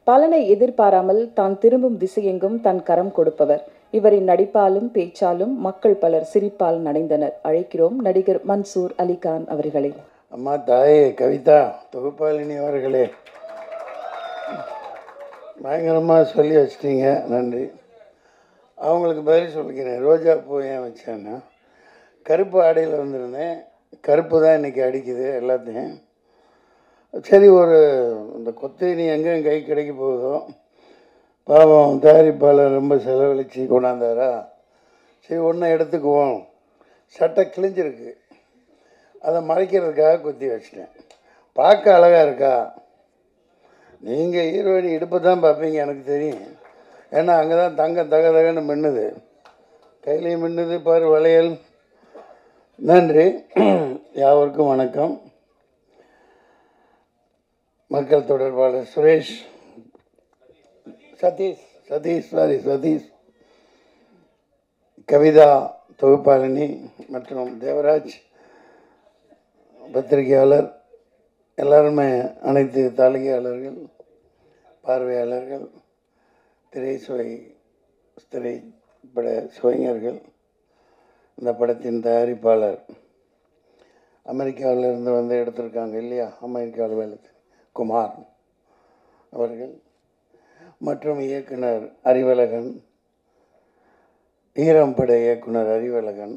பலனை எதிர்பாராமல் தான் திரும்பும் திசையெங்கும் தன் கரம் கொடுப்பவர். இவரின் நடிப்பாலும் பேச்சாலும் மக்கள் பலர் சிரிப்பால் நனைந்தனர். அழைக்கிறோம் நடிகர் மன்சூர் அலிகான் அவர்களை. அம்மா தாயே கவிதா தொகுப்பாளினி அவர்களே, பயங்கரமாக சொல்லி வச்சிட்டீங்க, நன்றி. அவங்களுக்கு பதில் சொல்லிக்கிறேன். ரோஜா பூ ஏன் வச்சேன்னா, கருப்பு ஆடையில் வந்திருந்தேன். கருப்பு தான் இன்றைக்கி அடிக்குது எல்லாத்தையும். சரி, ஒரு இந்த கொத்தேனி எங்கே கை கிடைக்க போகுதோ, பாவம் தயாரிப்பாளர் ரொம்ப செலவழித்து கொண்டாந்தாரா, சரி ஒன்று எடுத்துக்குவோம். சட்டை கிழிஞ்சிருக்கு, அதை மறைக்கிறதுக்காக குத்தி வச்சிட்டேன். பார்க்க அழகாக இருக்கா? நீங்கள் ஹீரோயினி இடுப்பு தான் பார்ப்பீங்க, எனக்கு தெரியும். ஏன்னா அங்கே தான் தகன்னு மின்னுது, கையிலையும் மின்னுது பாரு வளையல். நன்றி. யாவருக்கும் வணக்கம். மக்கள் தொடர்பாளர் சதீஷ், கவிதா தொகுப்பாளினி மற்றும் தேவராஜ் பத்திரிகையாளர், எல்லாருமே, அனைத்து தாளிகையாளர்கள், பார்வையாளர்கள், திரைப்பட சுவைஞர்கள், இந்த படத்தின் தயாரிப்பாளர் அமெரிக்காவிலிருந்து வந்து எடுத்திருக்காங்க இல்லையா, அமெரிக்காவில் வேலை குமார் அவர்கள், மற்றும் இயக்குனர் அறிவழகன், ஈரம் பட இயக்குனர் அறிவழகன்.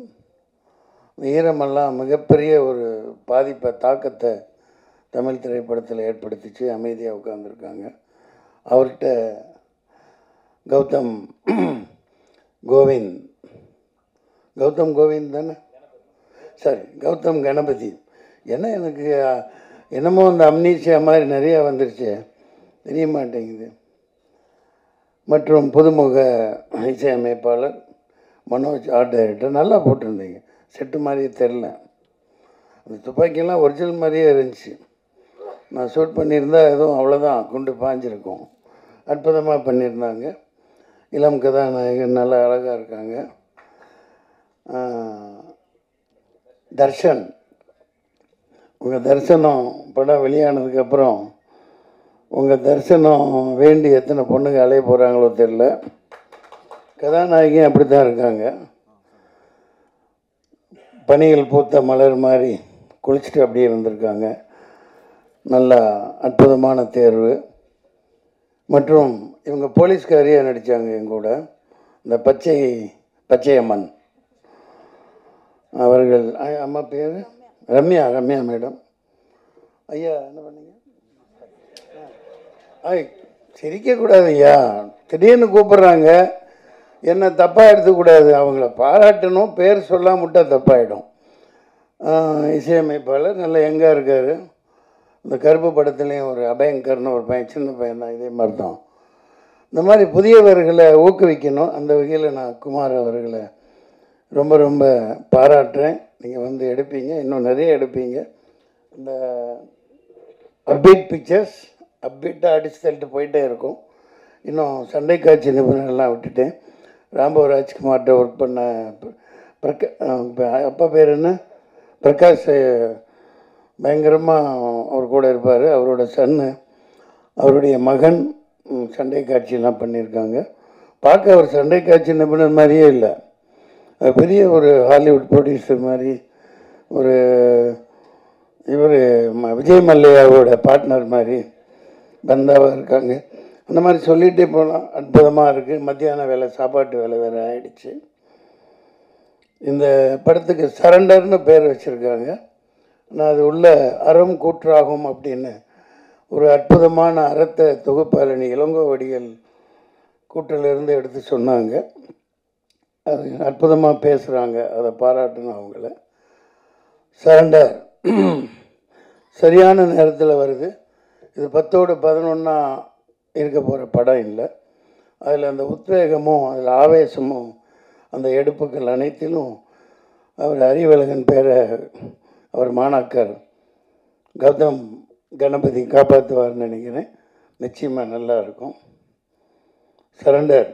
ஈரமெல்லாம் மிகப்பெரிய ஒரு பாதிப்பை, தாக்கத்தை தமிழ் திரைப்படத்தில் ஏற்படுத்திச்சு. அமைதியாக உட்கார்ந்துருக்காங்க. அவர்கிட்ட கௌதம் கோவிந்த் தானே, சரி, கௌதம் கணபதி. ஏன்னா எனக்கு என்னமோ அந்த அம்னீசியா மாதிரி நிறையா வந்துருச்சு, தெரிய மாட்டேங்குது. மற்றும் புதுமுக இசையமைப்பாளர் மனோஜ், ஆர்ட் டைரக்டர். நல்லா போட்டிருந்தீங்க, செட்டு மாதிரியே தெரில. அந்த துப்பாக்கியெல்லாம் ஒரிஜினல் மாதிரியே இருந்துச்சு. நான் ஷூட் பண்ணியிருந்தால் எதுவும் அவ்வளோதான், குண்டு பாஞ்சிருக்கும். அற்புதமாக பண்ணியிருந்தாங்க. இளம் கதாநாயகன் நல்லா அழகாக இருக்காங்க. தர்ஷன், உங்கள் தரிசனம் படம் வெளியானதுக்கப்புறம் உங்கள் தரிசனம் வேண்டி எத்தனை பொண்ணுங்க அலைய போகிறாங்களோ தெரில. கதாநாயகியும் அப்படி தான் இருக்காங்க. பனிகள் பூத்த மலர் மாதிரி குளிச்சுட்டு அப்படியே வந்திருக்காங்க. நல்லா அற்புதமான தேர்வு. மற்றும் இவங்க போலீஸ்காரியாக நடித்தாங்க எங்கூட, இந்த பச்சையம்மன் அவர்கள். அம்மா பேர் ரம்யா மேடம். ஐயா என்ன பண்ணீங்க? சிரிக்கக்கூடாது ஐயா, திடீர்னு கூப்பிட்றாங்க, என்ன தப்பாக எடுத்துக்கூடாது. அவங்கள பாராட்டணும், பேர் சொல்லாம விட்டால் தப்பாயிடும். இசையமைப்பாளர் நல்ல யங்காக இருக்கார். இந்த கருப்பு படத்துலேயும் ஒரு அபயங்கர்னு ஒரு பையன், சின்ன பையன் தான், இதே மாதிரி தான். இந்த மாதிரி புதியவர்களை ஊக்குவிக்கணும். அந்த வகையில் நான் குமார் அவர்களை ரொம்ப ரொம்ப பாராட்டுறேன். நீங்கள் வந்து எடுப்பீங்க, இன்னும் நிறைய எடுப்பீங்க. இந்த அப்டேட் பிக்சர்ஸ் அப்டேட்டாக அடித்து தள்ளிட்டு போயிட்டே இருக்கும். இன்னும் சண்டை காட்சி நிபுணர்லாம் விட்டுட்டேன். ராம்பவ் ராஜ்குமார்கிட்ட ஒர்க் பண்ண அப்பா பேர் என்ன, பிரகாஷ், பயங்கரமாக அவர் கூட இருப்பார். அவரோட சன்னு, அவருடைய மகன் சண்டை காட்சியெல்லாம் பண்ணியிருக்காங்க. பார்க்க அவர் சண்டை காட்சி நிபுணர் மாதிரியே இல்லை, பெரிய ஒரு ஹாலிவுட் ப்ரொடியூசர் மாதிரி. ஒரு இவர் விஜய் மல்லையாவோட பார்ட்னர் மாதிரி பந்தாவாக இருக்காங்க. அந்த மாதிரி சொல்லிகிட்டே போகலாம். அற்புதமாக இருக்குது. மத்தியான வேலை, சாப்பாட்டு வேலை வேறு ஆகிடுச்சு. இந்த படத்துக்கு சரண்டர்னு பேர் வச்சுருக்காங்க. நான் அது உள்ள அறம் கூற்றாகும் அப்படின்னு ஒரு அற்புதமான அறத்தை தொகுப்பாளினி இளங்கோவடிகள் கூற்றிலிருந்து எடுத்து சொன்னாங்க. அது அற்புதமாக பேசுகிறாங்க, அதை பாராட்டணும் அவங்கள. சரண்டர் சரியான நேரத்தில் வருது. இது 10ஓடு 11 இருக்க போகிற படம் இல்லை. அதில் அந்த உத்வேகமும் அதில் ஆவேசமும் அந்த எடுப்புகள் அனைத்திலும் அவர் அறிவழகன் பேரை அவர் மாணாக்கர் கௌதம் கணபதி காப்பாற்றுவார்னு நினைக்கிறேன். நிச்சயமாக நல்லா இருக்கும். சரண்டர்,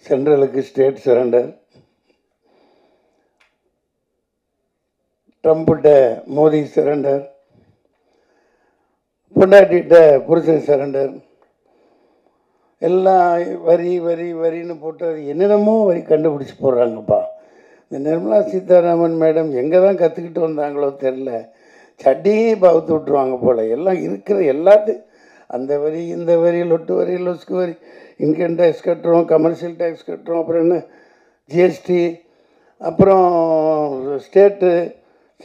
சென்ட்ரலுக்கு ஸ்டேட் சரண்டர், ட்ரம்ப்கிட்ட மோடி சரண்டர், பொண்டாட்டிகிட்ட புருஷன் சரண்டர், எல்லாம் வரி வரி வரின்னு போட்டு அது என்னென்னமோ வரி கண்டுபிடிச்சி போடுறாங்கப்பா. இந்த நிர்மலா சீதாராமன் மேடம் எங்கே தான் கற்றுக்கிட்டு வந்தாங்களோ தெரில, சட்டியே பவுத்து விட்ருவாங்க போல். எல்லாம் இருக்கிற எல்லாத்தையும் அந்த வரி இந்த வரி லொட்டு வரி லொஸ்கு வரி, இன்கம் டேக்ஸ் கட்டுறோம், கமர்ஷியல் டேக்ஸ் கட்டுறோம், அப்புறம் என்ன ஜிஎஸ்டி, அப்புறம் ஸ்டேட்டு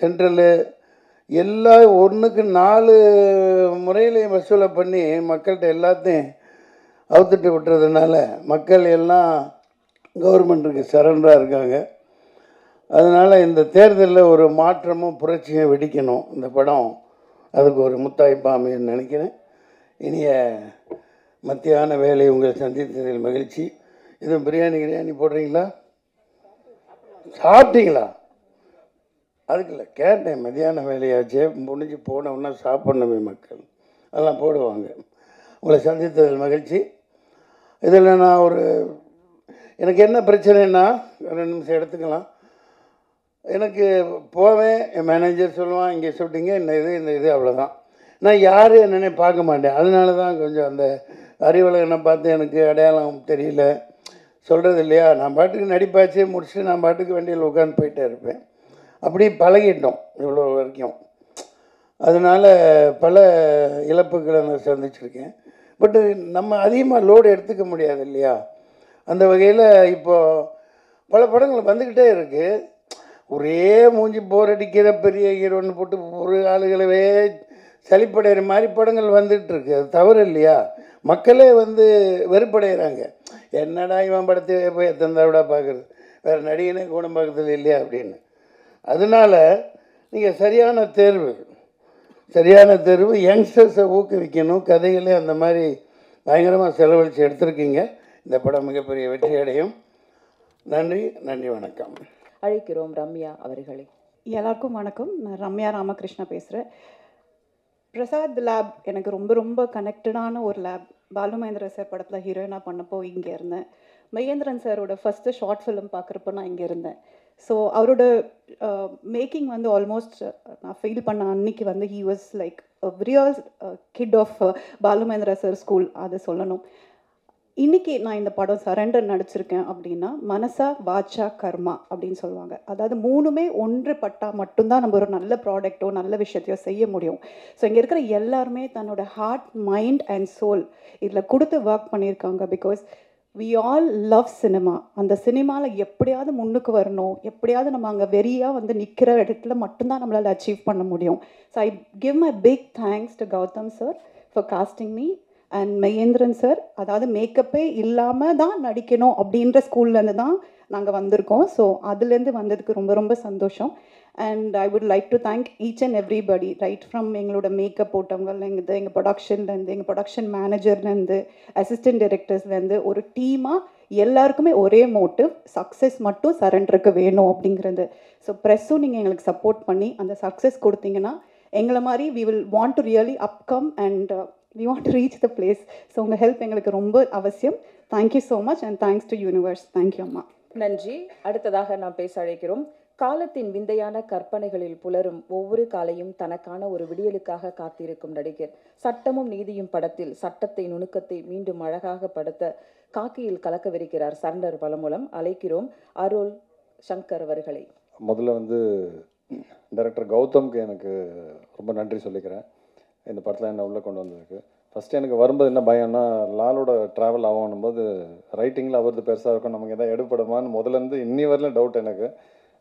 சென்ட்ரலு, எல்லாம் ஒன்றுக்கு 4 முறையிலையும் வசூலை பண்ணி மக்கள்கிட்ட எல்லாத்தையும் அவுத்துட்டு விட்டுறதுனால மக்கள் எல்லாம் கவர்மெண்ட்டுக்கு சரண்டராக இருக்காங்க. அதனால் இந்த தேர்தலில் ஒரு மாற்றமும் புரட்சியும் வெடிக்கணும் இந்த படம். அதுக்கு ஒரு முத்தாய்ப்பாக அமையும்னு நினைக்கிறேன். இனிய மத்தியான வேலை உங்களை சந்தித்ததில் மகிழ்ச்சி. எதுவும் பிரியாணி போடுறீங்களா? சாப்பிட்டீங்களா? அதுக்கு இல்லை கேட்டேன். மதியான வேலையாச்சே முடிஞ்சு போனோம்னா சாப்பிட்ணுமே மக்கள், அதெல்லாம் போடுவாங்க. உங்களை சந்தித்ததில் மகிழ்ச்சி. இதில் நான் எனக்கு என்ன பிரச்சனைன்னா, 2 நிமிஷம் எடுத்துக்கலாம். எனக்கு போவேன், என் மேனேஜர் சொல்லுவான் இங்கே ஷூட்டிங்க இந்த இது அவ்வளோதான். நான் யார் என்னன்னே பார்க்க மாட்டேன். அதனால தான் கொஞ்சம் அந்த அறிவழகனை பார்த்து எனக்கு அடையாளம் தெரியல சொல்கிறது இல்லையா. நான் பாட்டுக்கு நடிப்பாச்சே முடிச்சுட்டு நான் பாட்டுக்கு வண்டியில் உட்காந்து போயிட்டே இருப்பேன். அப்படி பழகிட்டோம் இவ்வளோ வரைக்கும். அதனால் பல இழப்புகளை நான் சந்திச்சிருக்கேன். பட்டு நம்ம அதிகமாக லோடு எடுத்துக்க முடியாது இல்லையா. அந்த வகையில் இப்போது பல படங்கள் வந்துக்கிட்டே இருக்குது. ஒரே மூஞ்சி போர் அடிக்கிற பெரிய ஹீரோன்னு போட்டு ஒரு ஆளுகளவே சலிப்படைகிற மாதிரி படங்கள் வந்துகிட்ருக்கு. அது தவறு இல்லையா. மக்களே வெறுப்படைகிறாங்க. என்னடா இவன் படத்தை போய் எத்தனை விட பார்க்குறது, வேறு நடிகனே கூடம்பாக்கத்தில் இல்லையா அப்படின்னு. அதனால் நீங்கள் சரியான தேர்வு யங்ஸ்டர்ஸை ஊக்குவிக்கணும். கதைகளே அந்த மாதிரி பயங்கரமாக செலவழித்து எடுத்திருக்கீங்க. இந்த படம் மிகப்பெரிய வெற்றி அடையும். நன்றி, வணக்கம். அழைக்கிறோம் ரம்யா அவர்களை. எல்லாருக்கும் வணக்கம். நான் ரம்யா ராமகிருஷ்ணா பேசுகிறேன். பிரசாத் லேப் எனக்கு ரொம்ப ரொம்ப கனெக்டடான ஒரு லேப். பாலு மகேந்திர சார் படத்தில் ஹீரோயினாக பண்ணப்போ இங்கே இருந்தேன். மகேந்திரன் சாரோட ஃபஸ்ட்டு ஷார்ட் ஃபிலிம் பார்க்குறப்போ நான் இங்கே இருந்தேன். ஸோ அவரோட மேக்கிங் ஆல்மோஸ்ட் நான் ஃபீல் பண்ண அன்னைக்கு he was like real kid of Balu Mahendra sir school, அதை சொல்லணும். இன்றைக்கி நான் இந்த படம் சரண்டர் நடிச்சிருக்கேன் அப்படின்னா மனசா வாச்சா கர்மா அப்படின்னு சொல்லுவாங்க. அதாவது 3மே ஒன்றுபட்டால் மட்டும்தான் நம்ம ஒரு நல்ல ப்ராடக்டோ நல்ல விஷயத்தையோ செய்ய முடியும். ஸோ இங்கே இருக்கிற எல்லாருமே தன்னோட ஹார்ட், மைண்ட் அண்ட் சோல் இதில் கொடுத்து ஒர்க் பண்ணியிருக்காங்க. Because we all love cinema. அந்த சினிமாவில் எப்படியாவது முன்னுக்கு வரணும், எப்படியாவது நம்ம அங்கே வெறியாக நிற்கிற இடத்துல மட்டும்தான் நம்மளால் அச்சீவ் பண்ண முடியும். So I give my big thanks to Gautham sir for casting me and Mahendran sir. அதாவது மேக்கப்பே இல்லாமல் தான் நடிக்கணும் அப்படின்ற ஸ்கூல்லேருந்து தான் நாங்கள் வந்திருக்கோம். ஸோ அதுலேருந்து வந்ததுக்கு ரொம்ப ரொம்ப சந்தோஷம். And I would like to thank each and everybody, right from எங்களோட மேக்கப் போட்டவங்கலேருந்து, எங்கள் ப்ரொடக்ஷன்லேருந்து, எங்கள் ப்ரொடக்ஷன் மேனேஜர்லேருந்து, அசிஸ்டன்ட் டைரக்டர்ஸ்லேருந்து, ஒரு டீமாக எல்லாருக்குமே ஒரே மோட்டிவ், சக்ஸஸ் மட்டும் சரண்டருக்கு வேணும் அப்படிங்கிறது. ஸோ ப்ரெஸ்ஸும் நீங்கள் எங்களுக்கு சப்போர்ட் பண்ணி அந்த சக்ஸஸ் கொடுத்தீங்கன்னா எங்களை மாதிரி we will want to really up come and we want to reach the place. So உங்கள் ஹெல்ப் எங்களுக்கு ரொம்ப அவசியம். Thank you so much and thanks to universe. Thank you அம்மா. நன்றி. அடுத்ததாக நாம் பேச அழைக்கிறோம். காலத்தின் விந்தையான கற்பனைகளில் புலரும் ஒவ்வொரு காலையும் தனக்கான ஒரு விடியலுக்காக காத்திருக்கும் நடிகர். சட்டமும் நீதியும் படத்தில் சட்டத்தை நுணுக்கத்தை மீண்டும் அழகாக படுத்த காக்கியில் கலக்கவிருக்கிறார் சரண்டர் பலமூலம். அழைக்கிறோம் அருள் சங்கர் அவர்களை. முதல்ல டைரக்டர் கௌதம்க்கு எனக்கு ரொம்ப நன்றி சொல்லிக்கிறேன். இந்த படத்தில் என்ன உள்ளே கொண்டு வந்ததுக்கு. ஃபஸ்ட்டு எனக்கு வரும்போது என்ன பயம்னா, லாலோட ட்ராவல் ஆகணும் போது ரைட்டிங்கில் அவரது பெருசாக இருக்கும், நமக்கு எதாவது எடுப்படுமான்னு முதலேருந்து இன்னி வரலாம் டவுட் எனக்கு.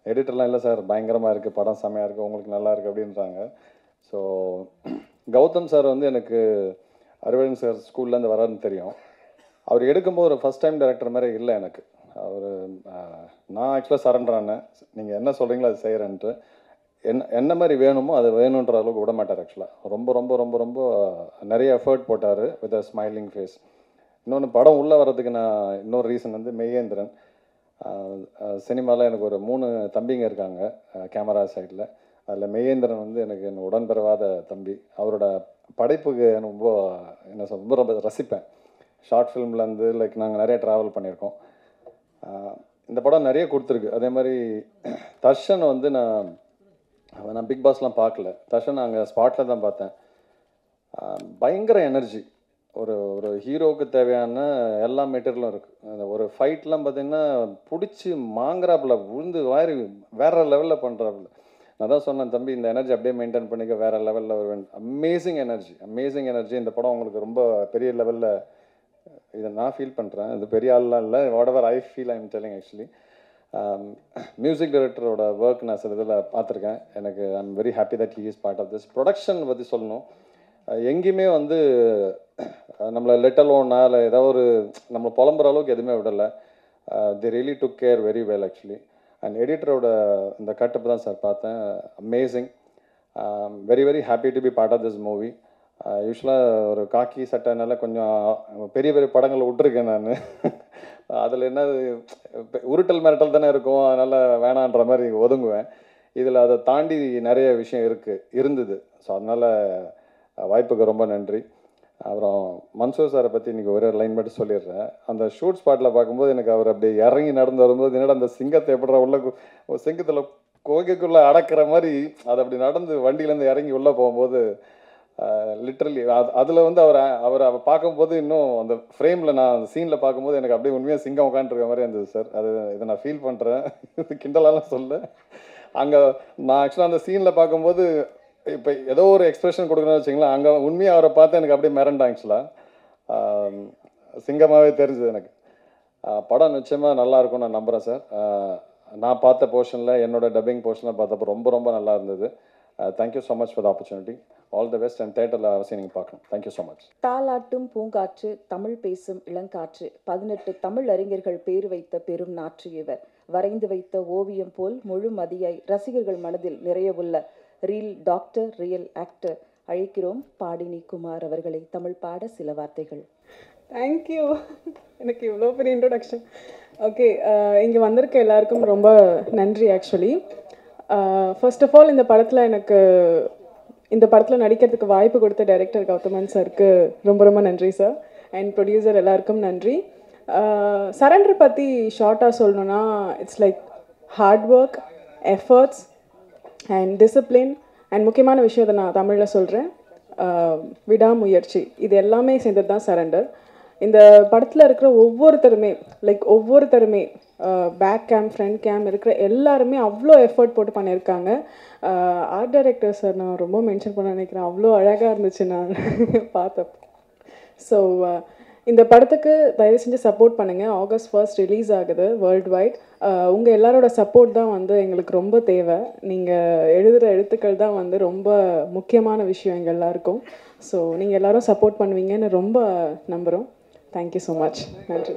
எடிட்டர்லாம் இல்லை சார் பயங்கரமாக இருக்குது, படம் செம்மையாக இருக்குது, உங்களுக்கு நல்லா இருக்குது அப்படின்றாங்க. ஸோ கௌதம் சார் எனக்கு அறிவழகன் சார் ஸ்கூல்லேருந்து வராருன்னு தெரியும். அவர் எடுக்கும்போது ஒரு ஃபஸ்ட் டைம் டைரக்டர் மாதிரி இல்லை எனக்கு. நான் ஆக்சுவலாக சரண்டர் ஆனேன், நீங்கள் என்ன சொல்கிறீங்களோ அது செய்கிறேன்ட்டு. என்ன மாதிரி வேணுமோ அது வேணுன்ற அளவுக்கு விட மாட்டார். ஆக்சுவலாக ரொம்ப ரொம்ப ரொம்ப ரொம்ப நிறைய எஃபர்ட் போட்டார் வித் அ ஸ்மைலிங் ஃபேஸ். இன்னொன்று படம் உள்ளே வர்றதுக்கு நான் இன்னொரு ரீசன் மகேந்திரன். சினிமாவில் எனக்கு ஒரு 3 தம்பிங்க இருக்காங்க கேமரா சைடில். அதில் மகேந்திரன் எனக்கு என் உடன்பிறவாத தம்பி. அவரோட படைப்புக்கு எனக்கு ரொம்ப ரொம்ப ரசிப்பேன். ஷார்ட் ஃபிலிம்லேருந்து லைக் நாங்கள் நிறைய ட்ராவல் பண்ணியிருக்கோம். இந்த படம் நிறைய கொடுத்துருக்கு. அதே மாதிரி தர்ஷன் நான் பிக் பாஸ்லாம் பார்க்கல, தர்ஷன் அங்கே ஸ்பாட்டில் தான் பார்த்தேன். பயங்கர எனர்ஜி. ஒரு ஒரு ஹீரோவுக்கு தேவையான எல்லா மெட்டீரியலும் இருக்குது. அந்த ஒரு ஃபைட்லாம் பார்த்தீங்கன்னா பிடிச்சி மாங்குறாப்புல விழுந்து வாரி வேறு லெவலில் பண்ணுறாப்புல. நான் தான் சொன்னேன், தம்பி இந்த எனர்ஜி அப்படியே மெயின்டைன் பண்ணிக்க, வேறு லெவலில் வருவேன். Amazing energy. இந்த படம் உங்களுக்கு ரொம்ப பெரிய லெவலில், இதை நான் ஃபீல் பண்ணுறேன். இது பெரிய ஆள்லாம் இல்லை, whatever I feel I am telling actually. Music டைரக்டரோட ஒர்க் நான் சில இதில் பார்த்துருக்கேன். எனக்கு I am very happy that he is part of this. Production பற்றி சொல்லணும். எங்கேயுமே வந்து நம்மளை லெட்டலோன்னா இல்லை ஏதாவது ஒரு நம்ம புலம்புற அளவுக்கு எதுவுமே விடலை. They really took care very well actually. And எடிட்டரோட இந்த கட்டப்பு தான் சார் பார்த்தேன். Amazing. Very very happy to be part of this movie. யூஸ்வலாக ஒரு காக்கி சட்டைனால கொஞ்சம் பெரிய பெரிய படங்களை விட்டுருக்கேன் நான். அதில் என்ன உருட்டல் மிரட்டல் தானே இருக்கும், அதனால் வேணான்ற மாதிரி ஒதுங்குவேன். இதில் அதை தாண்டி நிறைய விஷயம் இருந்தது. ஸோ அதனால் வாய்ப்புக்கு ரொம்ப நன்றி. அப்புறம் மன்சூர் சாரை பற்றி இன்றைக்கி ஒரே லைன் மட்டும் சொல்லிடுறேன். அந்த ஷூட் ஸ்பாட்டில் பார்க்கும்போது எனக்கு அவர் அப்படியே இறங்கி நடந்து வரும்போது என்னடா அந்த சிங்கத்தை எப்படா உள்ள சிங்கத்தில் கோகைக்குள்ளே அடக்கிற மாதிரி அது அப்படி நடந்து வண்டியிலேருந்து இறங்கி உள்ளே போகும்போது லிட்ரலி அதில் வந்து அவரை பார்க்கும்போது இன்னும் அந்த ஃப்ரேமில் நான் அந்த சீனில் பார்க்கும்போது எனக்கு அப்படியே உண்மையாக சிங்கம் உட்காந்துருக்க மாதிரி இருந்தது சார். இதை நான் ஃபீல் பண்ணுறேன். கிண்டலாலாம் சொல்ல. அங்கே நான் ஆக்சுவலாக அந்த சீனில் பார்க்கும்போது இப்போ ஏதோ ஒரு எக்ஸ்பிரஷன் கொடுக்கணும்னு வச்சிங்களேன், அங்கே உண்மையாக அவரை பார்த்து எனக்கு அப்படியே மிரண்டேன் ஆக்சுவலாக. சிங்கமாகவே தெரிஞ்சது எனக்கு. படம் நிச்சயமாக நல்லாயிருக்கும் நான் நம்புகிறேன் சார். நான் பார்த்த போர்ஷனில் என்னோட டப்பிங் போர்ஷனில் பார்த்தப்போ ரொம்ப ரொம்ப நல்லா இருந்தது. Thank you so much for the opportunity. All the best. And தேட்டரில் அவசியம் நீங்கள் பார்க்கணும். Thank you so much. தாலாட்டும் பூங்காற்று, தமிழ் பேசும் இளங்காற்று, 18 தமிழ் அறிஞர்கள் பேர் வைத்த பெரும் நாற்று இவர். வரைந்து வைத்த ஓவியம் போல் முழு மதியாய் ரசிகர்கள் மனதில் நிறையவுள்ள ரீல் டாக்டர், ரியல் ஆக்டர். அழைக்கிறோம் பாடினி குமார் அவர்களை தமிழ் பாட சில வார்த்தைகள். தேங்க்யூ. எனக்கு இவ்வளோ பெரிய இன்ட்ரோடக்ஷன். ஓகே, இங்கே வந்திருக்க எல்லாருக்கும் ரொம்ப நன்றி. ஆக்சுவலி ஃபர்ஸ்ட் ஆஃப் ஆல் இந்த படத்தில் நடிக்கிறதுக்கு வாய்ப்பு கொடுத்த டைரக்டர் கௌதமன் சாருக்கு ரொம்ப ரொம்ப நன்றி சார். அண்ட் ப்ரொடியூசர் எல்லாருக்கும் நன்றி. சரண்டர் பற்றி ஷார்ட்டாக சொல்லணுன்னா, it's like hard work, efforts and discipline. And முக்கியமான விஷயத்தை நான் தமிழில் சொல்கிறேன், விடாமுயற்சி. இது எல்லாமே சேர்ந்தது தான் சரண்டர். இந்த படத்தில் இருக்கிற ஒவ்வொருத்தருமே பேக் கேம், ஃப்ரண்ட் கேம் இருக்கிற எல்லாருமே அவ்வளோ எஃபர்ட் போட்டு பண்ணியிருக்காங்க. ஆர்ட் டைரக்டர் சார் நான் ரொம்ப மென்ஷன் பண்ண நினைக்கிறேன், அவ்வளோ அழகாக இருந்துச்சு நான் பார்த்தப்போ. ஸோ இந்த படத்துக்கு தயவு செஞ்சு சப்போர்ட் பண்ணுங்கள். August 1 ரிலீஸ் ஆகுது வேர்ல்டு வைட். உங்கள் எல்லாரோட சப்போர்ட் தான் வந்து எங்களுக்கு ரொம்ப தேவை. நீங்கள் எழுதுகிற எழுத்துக்கள் தான் வந்து ரொம்ப முக்கியமான விஷயம் எங்கள் எல்லாருக்கும். ஸோ நீங்கள் எல்லோரும் சப்போர்ட் பண்ணுவீங்கன்னு ரொம்ப நம்புகிறோம். Thank you so much. நன்றி.